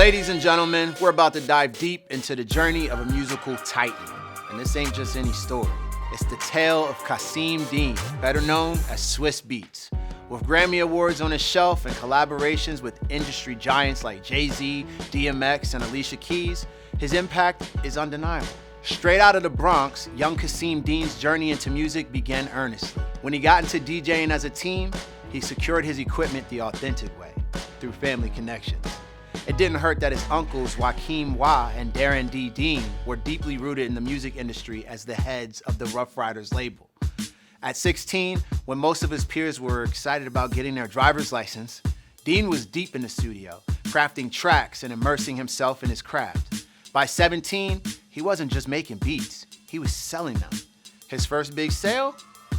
Ladies and gentlemen, we're about to dive deep into the journey of a musical titan. And this ain't just any story. It's the tale of Kasim Dean, better known as Swizz Beatz. With Grammy Awards on his shelf and collaborations with industry giants like Jay-Z, DMX, and Alicia Keys, his impact is undeniable. Straight out of the Bronx, young Kasim Dean's journey into music began earnestly. When he got into DJing as a teen, he secured his equipment the authentic way, through family connections. It didn't hurt that his uncles Joaquim Wah and Darren D. Dean were deeply rooted in the music industry as the heads of the Rough Riders label. At 16, when most of his peers were excited about getting their driver's license, Dean was deep in the studio, crafting tracks and immersing himself in his craft. By 17, he wasn't just making beats, he was selling them. His first big sale?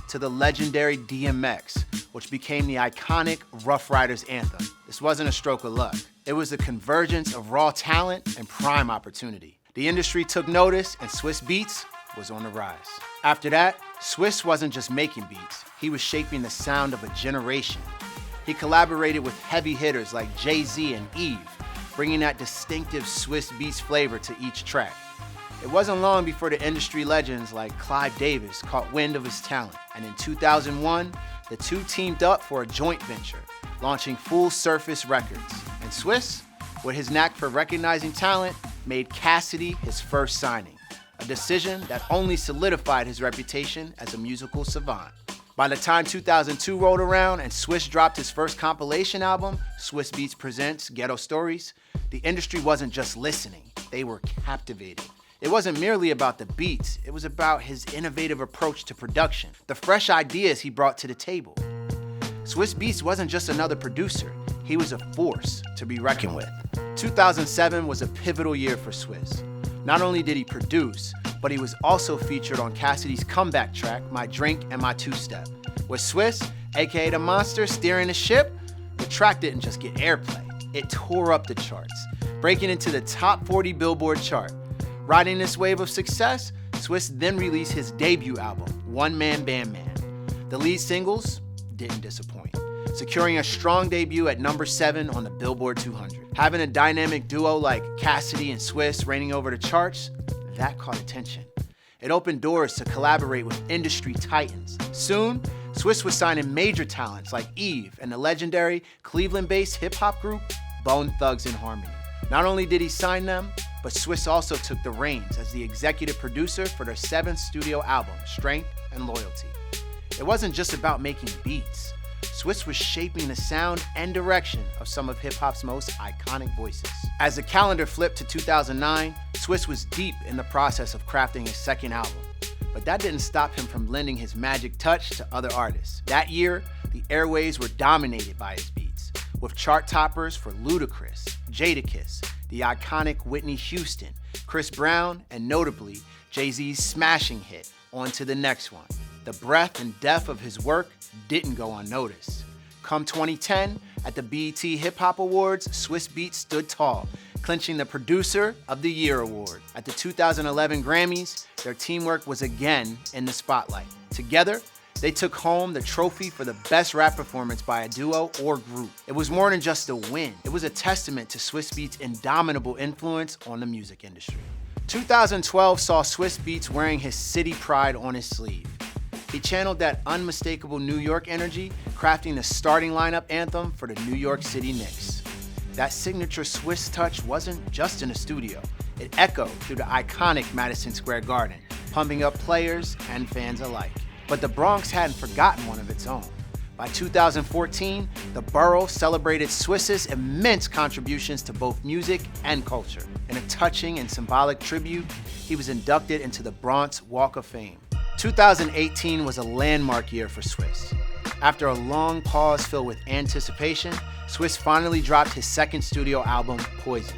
To the legendary DMX, which became the iconic Rough Riders anthem. This wasn't a stroke of luck. It was a convergence of raw talent and prime opportunity. The industry took notice and Swizz Beatz was on the rise. After that, Swizz wasn't just making beats, he was shaping the sound of a generation. He collaborated with heavy hitters like Jay-Z and Eve, bringing that distinctive Swizz Beatz flavor to each track. It wasn't long before the industry legends like Clive Davis caught wind of his talent, and in 2001, the two teamed up for a joint venture, launching Full Surface Records. And Swizz, with his knack for recognizing talent, made Cassidy his first signing, a decision that only solidified his reputation as a musical savant. By the time 2002 rolled around and Swizz dropped his first compilation album, Swizz Beatz Presents Ghetto Stories, the industry wasn't just listening, they were captivated. It wasn't merely about the beats, it was about his innovative approach to production, the fresh ideas he brought to the table. Swizz Beatz wasn't just another producer, he was a force to be reckoned with. 2007 was a pivotal year for Swizz. Not only did he produce, but he was also featured on Cassidy's comeback track, My Drink and My Two-Step. With Swizz, aka the Monster, steering the ship, the track didn't just get airplay, it tore up the charts, breaking into the top 40 Billboard chart. Riding this wave of success, Swizz then released his debut album, One Man Band Man. The lead singles didn't disappoint, securing a strong debut at number 7 on the Billboard 200. Having a dynamic duo like Cassidy and Swizz reigning over the charts, that caught attention. It opened doors to collaborate with industry titans. Soon, Swizz was signing major talents like Eve and the legendary Cleveland-based hip-hop group Bone Thugs-n-Harmony. Not only did he sign them, but Swizz also took the reins as the executive producer for their 7th studio album, Strength and Loyalty. It wasn't just about making beats. Swizz was shaping the sound and direction of some of hip-hop's most iconic voices. As the calendar flipped to 2009, Swizz was deep in the process of crafting his second album. But that didn't stop him from lending his magic touch to other artists. That year, the airwaves were dominated by his beats, with chart toppers for Ludacris, Jadakiss, the iconic Whitney Houston, Chris Brown, and notably, Jay-Z's smashing hit, On to the Next One. The breadth and depth of his work didn't go unnoticed. Come 2010, at the BET Hip Hop Awards, Swizz Beatz stood tall, clinching the Producer of the Year award. At the 2011 Grammys, their teamwork was again in the spotlight. Together, they took home the trophy for the best rap performance by a duo or group. It was more than just a win. It was a testament to Swizz Beatz' indomitable influence on the music industry. 2012 saw Swizz Beatz wearing his city pride on his sleeve. He channeled that unmistakable New York energy, crafting the starting lineup anthem for the New York City Knicks. That signature Swizz touch wasn't just in the studio. It echoed through the iconic Madison Square Garden, pumping up players and fans alike. But the Bronx hadn't forgotten one of its own. By 2014, the borough celebrated Swizz's immense contributions to both music and culture. In a touching and symbolic tribute, he was inducted into the Bronx Walk of Fame. 2018 was a landmark year for Swizz. After a long pause filled with anticipation, Swizz finally dropped his second studio album, Poison.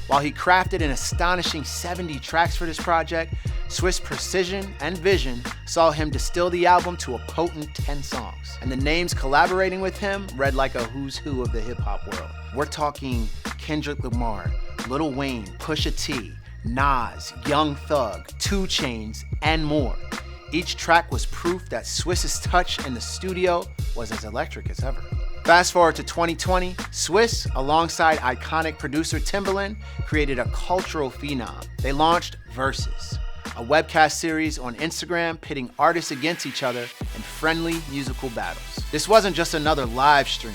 While he crafted an astonishing 70 tracks for this project, Swizz's precision and vision saw him distill the album to a potent 10 songs. And the names collaborating with him read like a who's who of the hip-hop world. We're talking Kendrick Lamar, Lil Wayne, Pusha T, Nas, Young Thug, 2 Chainz, and more. Each track was proof that Swizz's touch in the studio was as electric as ever. Fast forward to 2020, Swizz, alongside iconic producer Timbaland, created a cultural phenom. They launched Versus, a webcast series on Instagram pitting artists against each other in friendly musical battles. This wasn't just another live stream.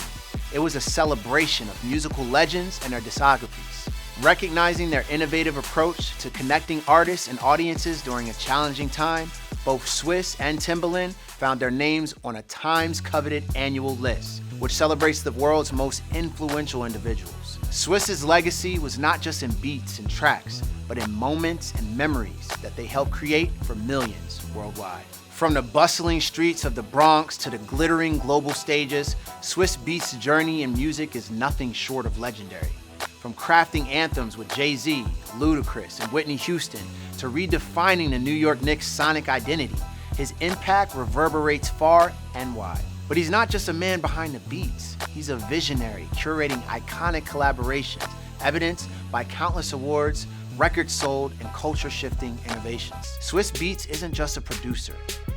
It was a celebration of musical legends and their discographies. Recognizing their innovative approach to connecting artists and audiences during a challenging time, both Swizz and Timbaland found their names on a Times-coveted annual list, which celebrates the world's most influential individuals. Swizz's legacy was not just in beats and tracks, but in moments and memories that they helped create for millions worldwide. From the bustling streets of the Bronx to the glittering global stages, Swizz Beatz' journey in music is nothing short of legendary. From crafting anthems with Jay-Z, Ludacris, and Whitney Houston, to redefining the New York Knicks' sonic identity, his impact reverberates far and wide. But he's not just a man behind the beats. He's a visionary, curating iconic collaborations, evidenced by countless awards, records sold, and culture-shifting innovations. Swizz Beatz isn't just a producer.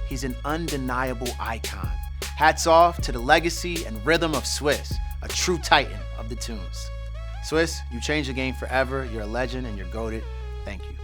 He's an undeniable icon. Hats off to the legacy and rhythm of Swizz, a true titan of the tunes. Swizz, you changed the game forever. You're a legend and you're goated. Thank you.